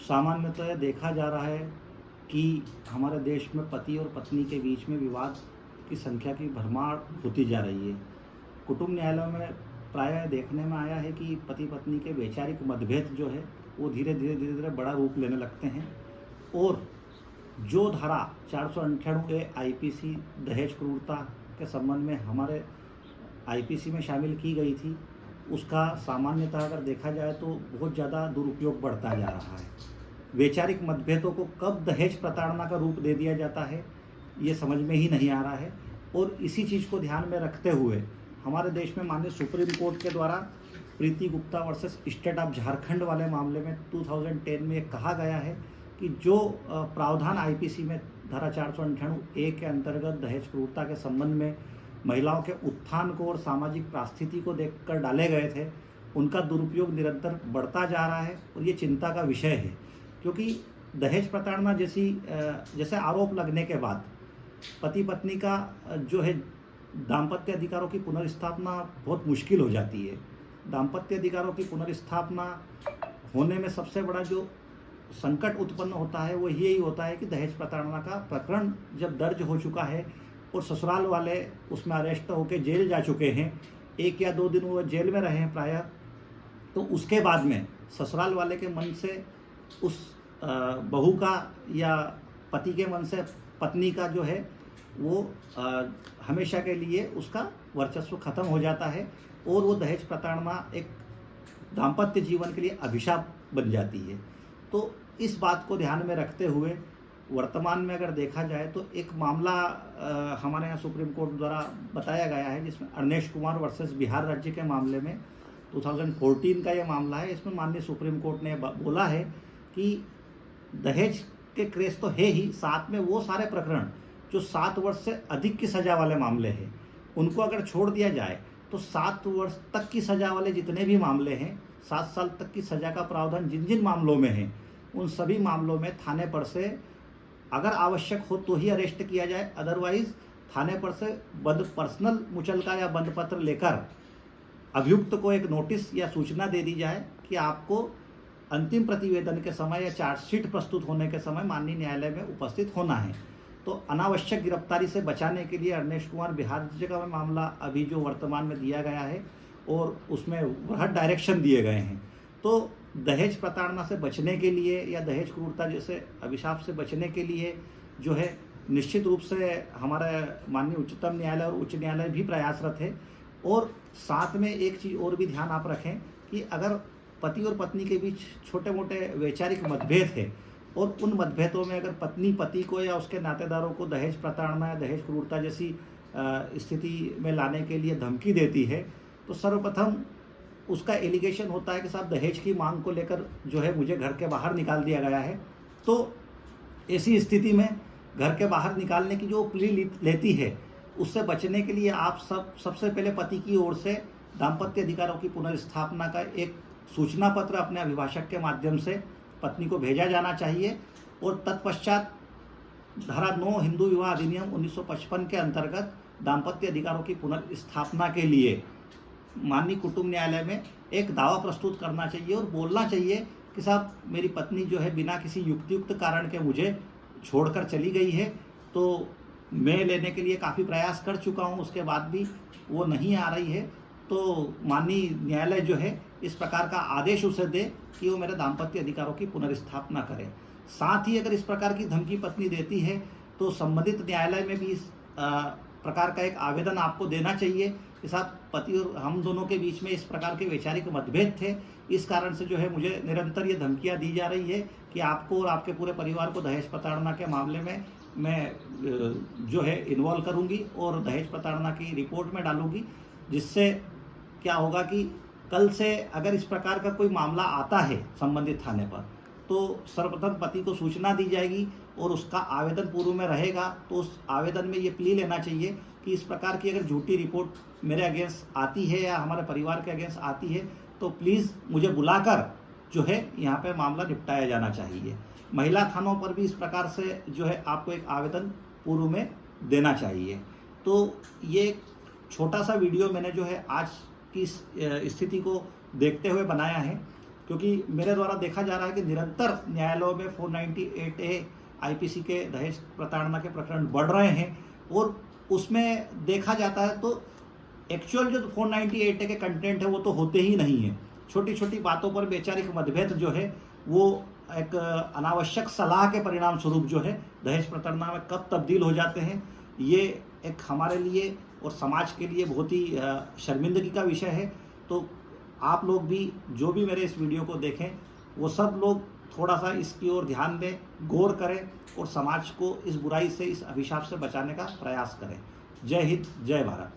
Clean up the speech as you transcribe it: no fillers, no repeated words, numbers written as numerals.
सामान्यतः देखा जा रहा है कि हमारे देश में पति और पत्नी के बीच में विवाद की संख्या की भरमार होती जा रही है। कुटुंब न्यायालयों में प्रायः देखने में आया है कि पति पत्नी के वैचारिक मतभेद जो है वो धीरे धीरे बड़ा रूप लेने लगते हैं और जो धारा 498 आईपीसी दहेज क्रूरता के संबंध में हमारे आईपीसी में शामिल की गई थी, उसका सामान्यतः अगर देखा जाए तो बहुत ज़्यादा दुरुपयोग बढ़ता जा रहा है। वैचारिक मतभेदों को कब दहेज प्रताड़ना का रूप दे दिया जाता है ये समझ में ही नहीं आ रहा है। और इसी चीज़ को ध्यान में रखते हुए हमारे देश में माननीय सुप्रीम कोर्ट के द्वारा Preeti Gupta versus State of Jharkhand वाले मामले में 2010 में कहा गया है कि जो प्रावधान आईपीसी में धारा 498 के अंतर्गत दहेज क्रूरता के संबंध में महिलाओं के उत्थान को और सामाजिक परिस्थिति को देखकर डाले गए थे, उनका दुरुपयोग निरंतर बढ़ता जा रहा है और ये चिंता का विषय है। क्योंकि दहेज प्रताड़ना जैसे आरोप लगने के बाद पति पत्नी का जो है दाम्पत्य अधिकारों की पुनर्स्थापना बहुत मुश्किल हो जाती है। दाम्पत्य अधिकारों की पुनर्स्थापना होने में सबसे बड़ा जो संकट उत्पन्न होता है वो यही होता है कि दहेज प्रताड़ना का प्रकरण जब दर्ज हो चुका है और ससुराल वाले उसमें अरेस्ट होकर जेल जा चुके हैं, 1 या 2 दिन वो जेल में रहे हैं प्रायः, तो उसके बाद में ससुराल वाले के मन से उस बहू का या पति के मन से पत्नी का जो है वो हमेशा के लिए उसका वर्चस्व खत्म हो जाता है और वो दहेज प्रताड़ना एक दाम्पत्य जीवन के लिए अभिशाप बन जाती है। तो इस बात को ध्यान में रखते हुए वर्तमान में अगर देखा जाए तो एक मामला हमारे यहाँ सुप्रीम कोर्ट द्वारा बताया गया है, जिसमें अर्नेश कुमार वर्सेस बिहार राज्य के मामले में 2014 का ये मामला है। इसमें माननीय सुप्रीम कोर्ट ने बोला है कि दहेज के केस तो है ही, साथ में वो सारे प्रकरण जो 7 वर्ष से अधिक की सज़ा वाले मामले हैं उनको अगर छोड़ दिया जाए तो 7 वर्ष तक की सज़ा वाले जितने भी मामले हैं, 7 साल तक की सज़ा का प्रावधान जिन जिन मामलों में है, उन सभी मामलों में थाने पर से अगर आवश्यक हो तो ही अरेस्ट किया जाए, अदरवाइज थाने पर से पर्सनल मुचलका या बंद पत्र लेकर अभियुक्त को एक नोटिस या सूचना दे दी जाए कि आपको अंतिम प्रतिवेदन के समय या चार्जशीट प्रस्तुत होने के समय माननीय न्यायालय में उपस्थित होना है। तो अनावश्यक गिरफ्तारी से बचाने के लिए अर्नेश कुमार बिहार राज्य का मामला अभी जो वर्तमान में दिया गया है और उसमें वृहद डायरेक्शन दिए गए हैं। तो दहेज प्रताड़ना से बचने के लिए या दहेज क्रूरता जैसे अभिशाप से बचने के लिए जो है निश्चित रूप से हमारा माननीय उच्चतम न्यायालय और उच्च न्यायालय भी प्रयासरत है। और साथ में एक चीज़ और भी ध्यान आप रखें कि अगर पति और पत्नी के बीच छोटे मोटे वैचारिक मतभेद है और उन मतभेदों में अगर पत्नी पति को या उसके नातेदारों को दहेज प्रताड़ना या दहेज क्रूरता जैसी स्थिति में लाने के लिए धमकी देती है, तो सर्वप्रथम उसका एलिगेशन होता है कि साहब दहेज की मांग को लेकर जो है मुझे घर के बाहर निकाल दिया गया है। तो ऐसी स्थिति में घर के बाहर निकालने की जो प्ली लेती है उससे बचने के लिए आप सबसे पहले पति की ओर से दाम्पत्य अधिकारों की पुनर्स्थापना का एक सूचना पत्र अपने अभिभाषक के माध्यम से पत्नी को भेजा जाना चाहिए और तत्पश्चात धारा 9 हिंदू विवाह अधिनियम 1955 के अंतर्गत दाम्पत्य अधिकारों की पुनर्स्थापना के लिए माननीय कुटुंब न्यायालय में एक दावा प्रस्तुत करना चाहिए और बोलना चाहिए कि साहब मेरी पत्नी जो है बिना किसी युक्तियुक्त कारण के मुझे छोड़कर चली गई है, तो मैं लेने के लिए काफ़ी प्रयास कर चुका हूँ, उसके बाद भी वो नहीं आ रही है, तो माननीय न्यायालय जो है इस प्रकार का आदेश उसे दे कि वो मेरे दाम्पत्य अधिकारों की पुनर्स्थापना करे। साथ ही अगर इस प्रकार की धमकी पत्नी देती है तो संबंधित न्यायालय में भी इस प्रकार का एक आवेदन आपको देना चाहिए कि साहब पति और हम दोनों के बीच में इस प्रकार के वैचारिक मतभेद थे, इस कारण से जो है मुझे निरंतर ये धमकियां दी जा रही है कि आपको और आपके पूरे परिवार को दहेज प्रताड़ना के मामले में मैं जो है इन्वॉल्व करूंगी और दहेज प्रताड़ना की रिपोर्ट में डालूंगी, जिससे क्या होगा कि कल से अगर इस प्रकार का कोई मामला आता है संबंधित थाने पर तो सर्वप्रथम पति को सूचना दी जाएगी और उसका आवेदन पूर्व में रहेगा, तो उस आवेदन में ये प्ली लेना चाहिए कि इस प्रकार की अगर झूठी रिपोर्ट मेरे अगेंस्ट आती है या हमारे परिवार के अगेंस्ट आती है तो प्लीज़ मुझे बुलाकर जो है यहाँ पे मामला निपटाया जाना चाहिए। महिला थानों पर भी इस प्रकार से जो है आपको एक आवेदन पूर्व में देना चाहिए। तो ये छोटा सा वीडियो मैंने जो है आज की स्थिति को देखते हुए बनाया है क्योंकि मेरे द्वारा देखा जा रहा है कि निरंतर न्यायालयों में 498A आईपीसी के दहेज प्रताड़ना के प्रकरण बढ़ रहे हैं, और उसमें देखा जाता है तो एक्चुअल जो 498A के कंटेंट है वो तो होते ही नहीं है। छोटी छोटी बातों पर वैचारिक मतभेद जो है वो एक अनावश्यक सलाह के परिणाम स्वरूप जो है दहेज प्रताड़ना में कब तब्दील हो जाते हैं, ये एक हमारे लिए और समाज के लिए बहुत ही शर्मिंदगी का विषय है। तो आप लोग भी जो भी मेरे इस वीडियो को देखें वो सब लोग थोड़ा सा इसकी ओर ध्यान दें, गौर करें और समाज को इस बुराई से, इस अभिशाप से बचाने का प्रयास करें। जय हिंद, जय भारत।